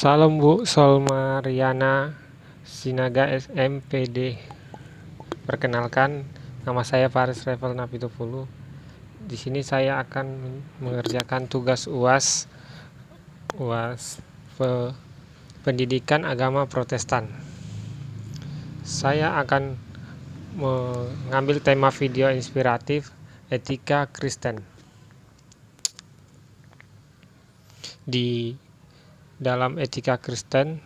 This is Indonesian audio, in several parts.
Salam Bu Solmariana Sinaga SMPD. Perkenalkan, nama saya Faris Revel Napitupulu. Di sini saya akan mengerjakan tugas UAS Pendidikan Agama Protestan. Saya akan mengambil tema video inspiratif etika Kristen. Di dalam etika Kristen,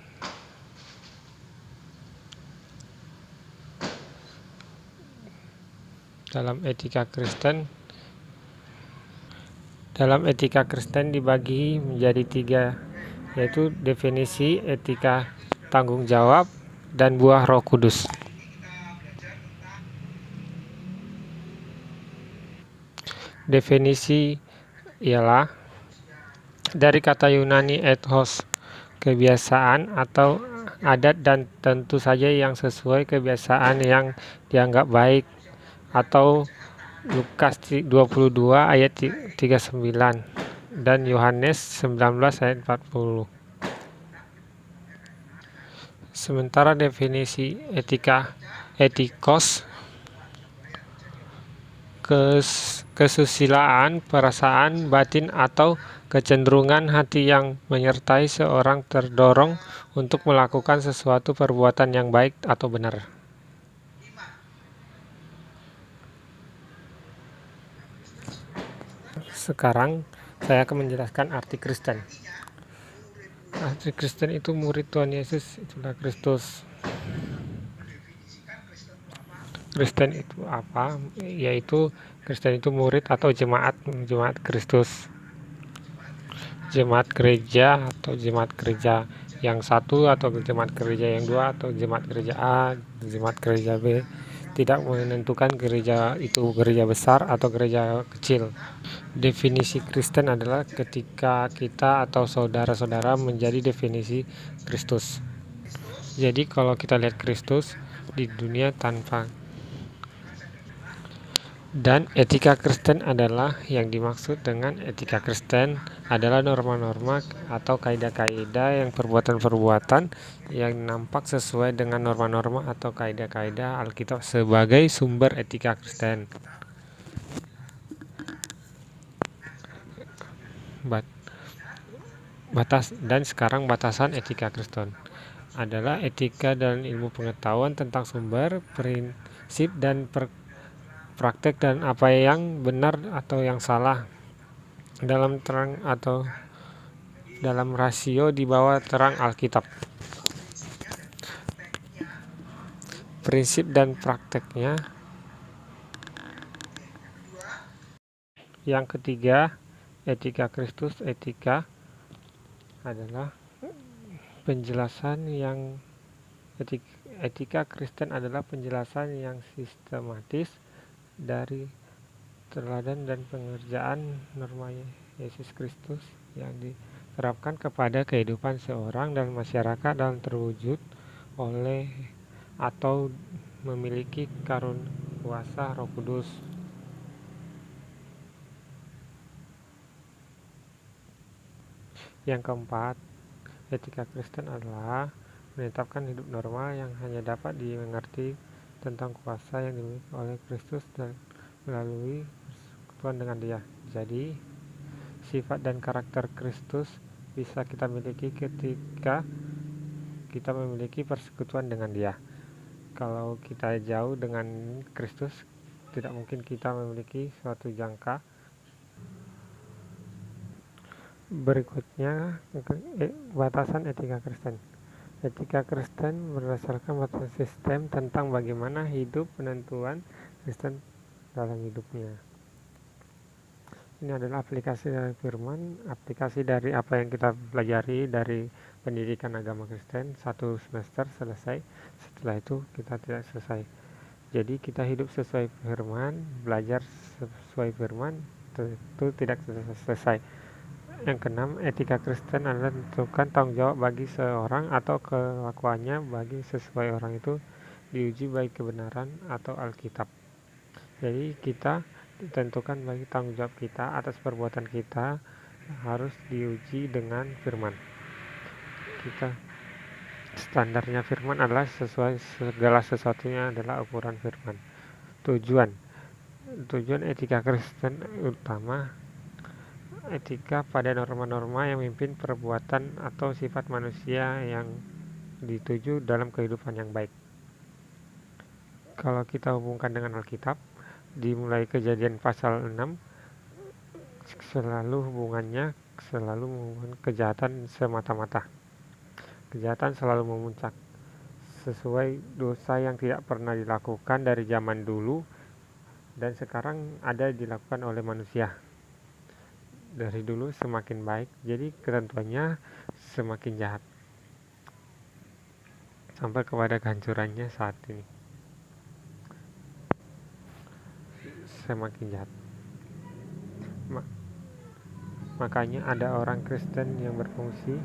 dalam etika Kristen dibagi menjadi 3, yaitu definisi, etika tanggung jawab, dan buah Roh Kudus. Definisi ialah dari kata Yunani ethos, kebiasaan atau adat, dan tentu saja yang sesuai kebiasaan yang dianggap baik, atau Lukas 22 ayat 39 dan Yohanes 19 ayat 40. Sementara definisi etikos, kesusilaan perasaan batin atau kecenderungan hati yang menyertai seorang terdorong untuk melakukan sesuatu perbuatan yang baik atau benar. Sekarang saya akan menjelaskan arti Kristen. Arti Kristen itu murid Tuhan Yesus, itulah Kristus. Kristen itu apa? Yaitu Kristen itu murid atau jemaat Kristus. Jemaat gereja atau jemaat gereja yang satu, atau jemaat gereja yang dua, atau jemaat gereja A, jemaat gereja B. Tidak menentukan gereja itu gereja besar atau gereja kecil. Definisi Kristen adalah ketika kita atau saudara-saudara menjadi definisi Kristus. Jadi kalau kita lihat Kristus di dunia tanpa. Dan etika Kristen adalah, yang dimaksud dengan etika Kristen adalah norma-norma atau kaidah-kaidah yang perbuatan-perbuatan yang nampak sesuai dengan norma-norma atau kaidah-kaidah Alkitab sebagai sumber etika Kristen. Sekarang batasan etika Kristen adalah etika dan ilmu pengetahuan tentang sumber, prinsip, dan praktek, dan apa yang benar atau yang salah dalam terang atau dalam rasio di bawah terang Alkitab. Prinsip dan prakteknya. Yang ketiga, etika Kristus. Etika adalah penjelasan yang etika Kristen adalah penjelasan yang sistematis dari teladan dan pengerjaan norma Yesus Kristus yang diterapkan kepada kehidupan seorang dan masyarakat dalam terwujud oleh atau memiliki karunia kuasa Roh Kudus. Yang keempat, etika Kristen adalah menetapkan hidup normal yang hanya dapat dimengerti tentang kuasa yang dimiliki oleh Kristus dan melalui persekutuan dengan Dia. Jadi, sifat dan karakter Kristus bisa kita miliki ketika kita memiliki persekutuan dengan Dia. Kalau kita jauh dengan Kristus, tidak mungkin kita memiliki suatu jangka. Berikutnya, batasan etika Kristen. Etika Kristen berdasarkan batasan sistem tentang bagaimana hidup penentuan Kristen dalam hidupnya. Ini adalah aplikasi dari firman, aplikasi dari apa yang kita pelajari dari pendidikan agama Kristen. 1 semester selesai, setelah itu kita tidak selesai. Jadi kita hidup sesuai firman, belajar sesuai firman, itu tidak selesai. Yang keenam, etika Kristen adalah menentukan tanggung jawab bagi seorang atau kelakuannya bagi sesuai orang itu diuji baik kebenaran atau Alkitab. Jadi kita ditentukan bagi tanggung jawab kita atas perbuatan kita harus diuji dengan firman. kita standarnya firman adalah sesuai segala sesuatunya adalah ukuran firman. Tujuan etika Kristen utama etika pada norma-norma yang memimpin perbuatan atau sifat manusia yang dituju dalam kehidupan yang baik. Kalau kita hubungkan dengan Alkitab, dimulai Kejadian pasal 6, selalu hubungan kejahatan semata-mata. Kejahatan selalu memuncak, sesuai dosa yang tidak pernah dilakukan dari zaman dulu dan sekarang ada dilakukan oleh manusia. Dari dulu semakin baik, jadi ketentuannya semakin jahat sampai kepada kehancurannya saat ini. Semakin jahat. Makanya ada orang Kristen yang berfungsi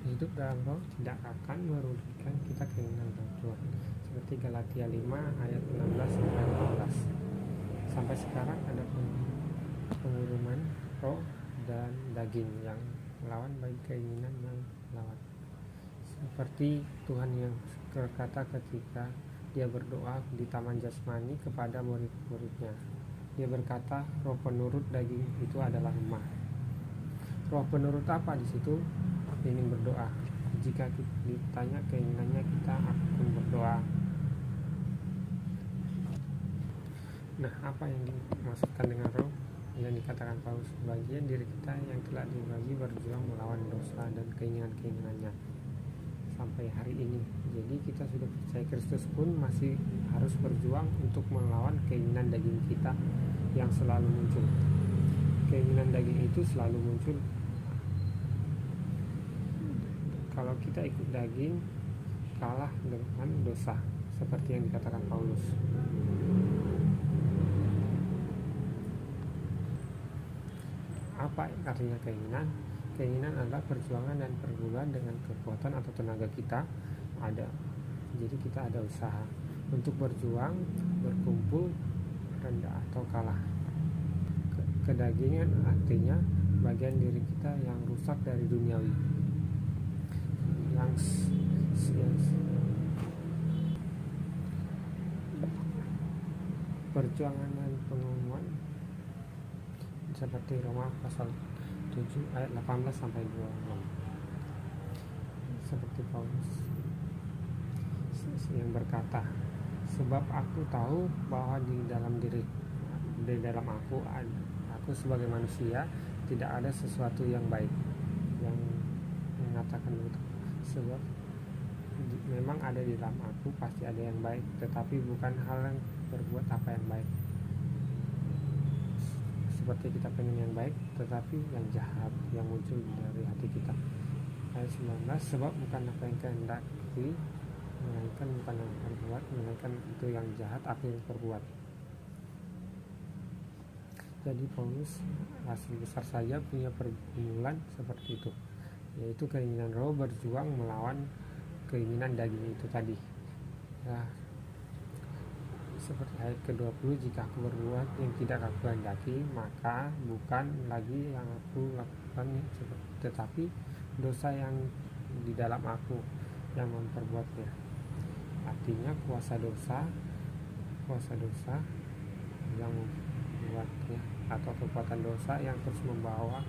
hidup dalam roh tidak akan merugikan kita keinginan Tuhan, seperti Galatia 5 ayat 16-18. Sampai sekarang ada penguruman roh dan daging yang melawan bagi keinginan yang melawan, seperti Tuhan yang berkata ketika dia berdoa di taman jasmani kepada murid-muridnya. Dia berkata, roh penurut daging itu adalah lemah. Roh penurut apa di situ? Ingin berdoa. Jika ditanya keinginannya, kita akan berdoa. Nah, apa yang dimaksudkan dengan roh? Yang dikatakan Paulus, bagian diri kita yang telah dibagi berjuang melawan dosa dan keinginan-keinginannya sampai hari ini. Jadi kita sudah percaya Kristus pun masih harus berjuang untuk melawan keinginan daging kita yang selalu muncul. Keinginan daging itu selalu muncul. Kalau kita ikut daging, kalah dengan dosa, seperti yang dikatakan Paulus. Apa artinya keinginan? Keinginan adalah perjuangan dan pergumulan dengan kekuatan atau tenaga kita ada. Jadi kita ada usaha untuk berjuang, berkumpul, rendah atau kalah. Kedagingan artinya bagian diri kita yang rusak dari duniawi, yang perjuangan dan pengumuman seperti Roma pasal 7 ayat 18 sampai 26. Seperti Paulus yang berkata, sebab aku tahu bahwa di dalam aku sebagai manusia tidak ada sesuatu yang baik. Yang mengatakan begitu, sebab memang ada di dalam aku pasti ada yang baik, tetapi bukan hal yang berbuat apa yang baik. Seperti kita pengen yang baik, tetapi yang jahat yang muncul dari hati kita. Ayat 19, sebab bukan apa yang kehendaki, melainkan bukan yang berbuat, melainkan itu yang jahat aku yang berbuat. Jadi Paulus asli besar saja punya pergumulan seperti itu, yaitu keinginan roh berjuang melawan keinginan daging itu tadi. Nah, seperti ayat ke-20, jika aku berbuat yang tidak aku kehendaki, maka bukan lagi yang aku lakukan, tetapi dosa yang di dalam aku yang memperbuatnya. Artinya kuasa dosa yang membuatnya, atau kekuatan dosa yang terus membawa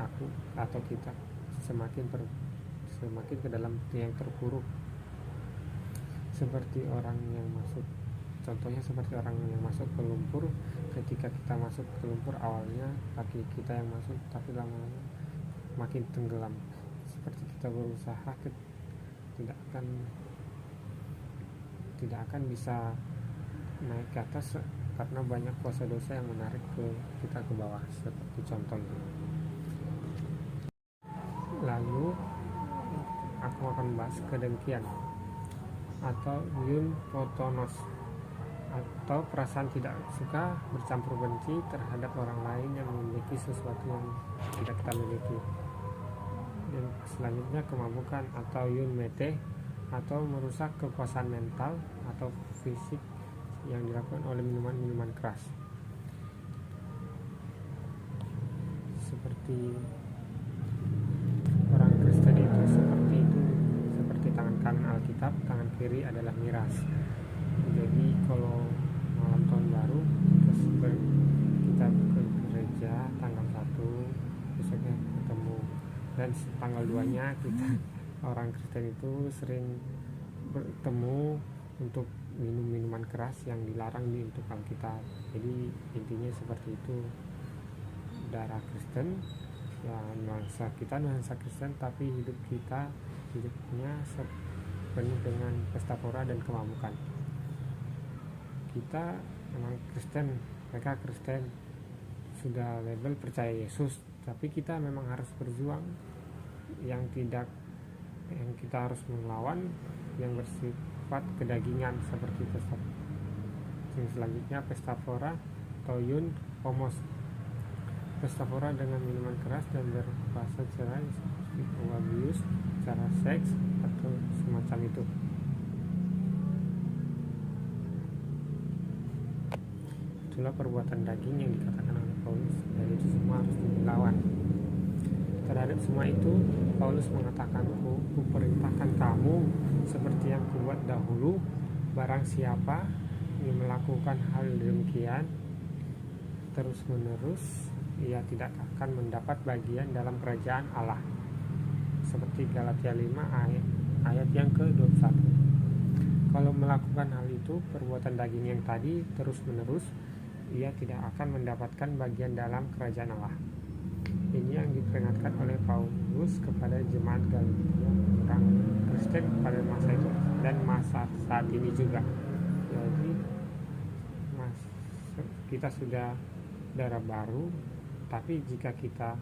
aku atau kita semakin ke dalam yang terpuruk. Contohnya seperti orang yang masuk ke lumpur. Ketika kita masuk ke lumpur, awalnya kaki kita yang masuk, tapi lama-lama makin tenggelam. Seperti kita berusaha tidak akan bisa naik ke atas karena banyak kuasa dosa yang menarik kita ke bawah, seperti contohnya. Lalu aku akan bahas kedengkian atau eupotonos, atau perasaan tidak suka, bercampur benci terhadap orang lain yang memiliki sesuatu yang tidak kita miliki. Yang selanjutnya kemabukan atau yun-mete, atau merusak kekuasaan mental atau fisik yang dilakukan oleh minuman-minuman keras. Seperti orang Kristen itu seperti tangan kanan Alkitab, tangan kiri adalah miras. Jadi kalau malam tahun baru kita ke gereja tanggal 1, besoknya ketemu, dan tanggal 2 nya kita orang Kristen itu sering bertemu untuk minum minuman keras yang dilarang untuk Alkitab. Jadi intinya seperti itu. Darah Kristen ya, nuansa Kristen, tapi hidupnya penuh dengan pesta pora dan kemabukan. Kita memang Kristen, mereka Kristen, sudah label percaya Yesus, tapi kita memang harus berjuang. Yang kita harus melawan yang bersifat kedagingan, seperti pesta. Yang selanjutnya pesta pora atau yun homos. Pesta pora dengan minuman keras dan berbahasa cerai seperti abuse, cara seks atau semacam itu. Itulah perbuatan daging yang dikatakan oleh Paulus, dan itu semua harus dilawan. Terhadap semua itu, Paulus mengatakan, ku perintahkan kamu seperti yang kubuat dahulu. Barang siapa yang melakukan hal demikian terus menerus, ia tidak akan mendapat bagian dalam kerajaan Allah. Seperti Galatia 5 ayat yang ke-21. Kalau melakukan hal itu, perbuatan daging yang tadi terus menerus, ia tidak akan mendapatkan bagian dalam kerajaan Allah. Ini yang diperingatkan oleh Paulus kepada jemaat Galatia, orang Kristen pada masa itu dan masa saat ini juga. Jadi kita sudah darah baru, tapi jika kita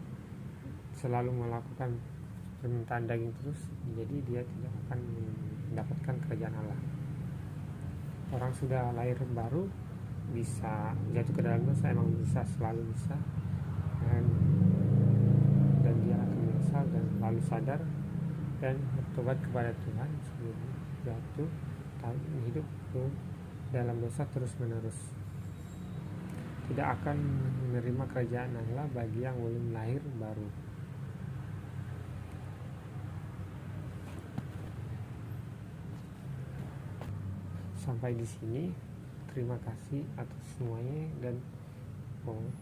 selalu melakukan permintaan daging terus, jadi dia tidak akan mendapatkan kerajaan Allah. Orang sudah lahir baru bisa jatuh ke dalam dosa, emang selalu bisa, dan dia akan menyesal dan lalu sadar dan bertobat kepada Tuhan sebelum jatuh hidup ke dalam dosa terus menerus. Tidak akan menerima kerajaan Allah bagi yang belum lahir baru. Sampai di sini, terima kasih atas semuanya, dan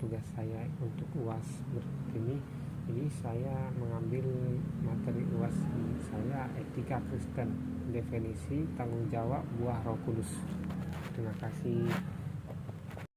tugas saya untuk UAS berikut ini. Jadi saya mengambil materi UAS saya, etika Kristen, definisi, tanggung jawab, buah Roh Kudus. Terima kasih.